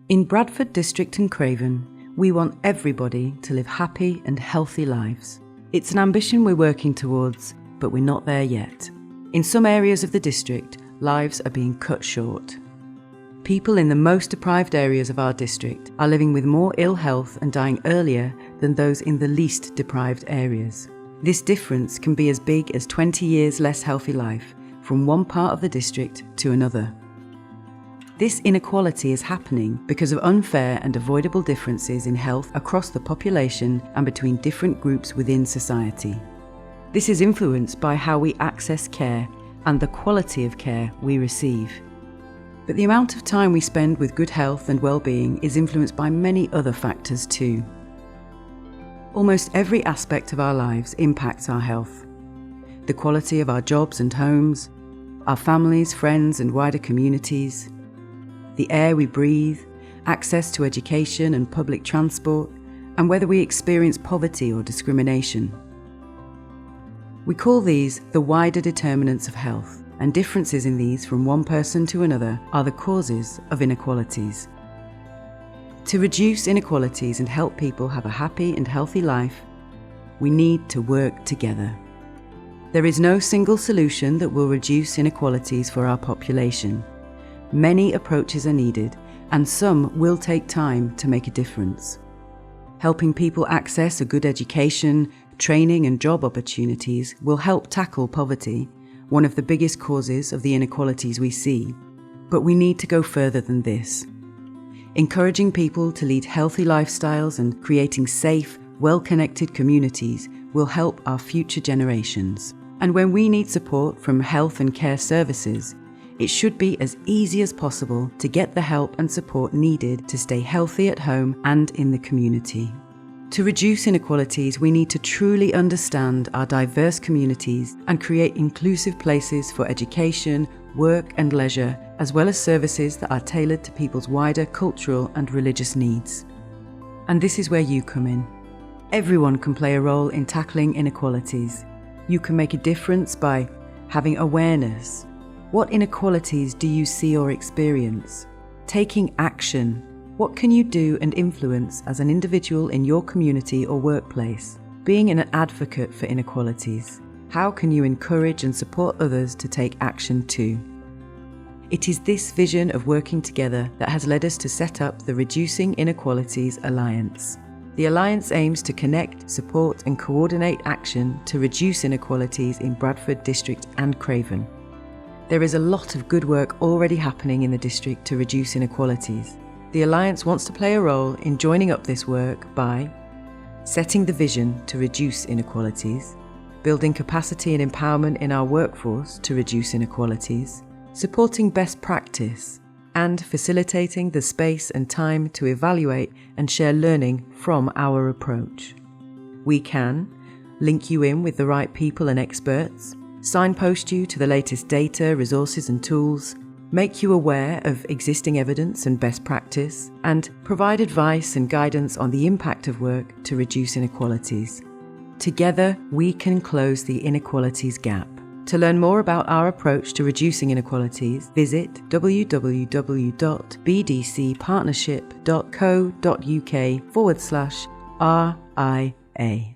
In Bradford District and Craven, we want everybody to live happy and healthy lives. It's an ambition we're working towards, but we're not there yet. In some areas of the district, lives are being cut short. People in the most deprived areas of our district are living with more ill health and dying earlier than those in the least deprived areas. This difference can be as big as 20 years less healthy life from one part of the district to another. This inequality is happening because of unfair and avoidable differences in health across the population and between different groups within society. This is influenced by how we access care and the quality of care we receive. But the amount of time we spend with good health and well-being is influenced by many other factors too. Almost every aspect of our lives impacts our health. The quality of our jobs and homes, our families, friends and wider communities, the air we breathe, access to education and public transport, and whether we experience poverty or discrimination. We call these the wider determinants of health, and differences in these from one person to another are the causes of inequalities. To reduce inequalities and help people have a happy and healthy life, we need to work together. There is no single solution that will reduce inequalities for our population. Many approaches are needed, and some will take time to make a difference. Helping people access a good education, training and job opportunities will help tackle poverty, one of the biggest causes of the inequalities we see. But we need to go further than this. Encouraging people to lead healthy lifestyles and creating safe, well-connected communities will help our future generations. And when we need support from health and care services, it should be as easy as possible to get the help and support needed to stay healthy at home and in the community. To reduce inequalities, we need to truly understand our diverse communities and create inclusive places for education, work and leisure, as well as services that are tailored to people's wider cultural and religious needs. And this is where you come in. Everyone can play a role in tackling inequalities. You can make a difference by having awareness. What inequalities do you see or experience? Taking action. What can you do and influence as an individual in your community or workplace? Being an advocate for inequalities. How can you encourage and support others to take action too? It is this vision of working together that has led us to set up the Reducing Inequalities Alliance. The Alliance aims to connect, support and coordinate action to reduce inequalities in Bradford District and Craven. There is a lot of good work already happening in the district to reduce inequalities. The Alliance wants to play a role in joining up this work by setting the vision to reduce inequalities, building capacity and empowerment in our workforce to reduce inequalities, supporting best practice, and facilitating the space and time to evaluate and share learning from our approach. We can link you in with the right people and experts, signpost you to the latest data, resources and tools, make you aware of existing evidence and best practice, and provide advice and guidance on the impact of work to reduce inequalities. Together, we can close the inequalities gap. To learn more about our approach to reducing inequalities, visit www.bdcpartnership.co.uk/RIA.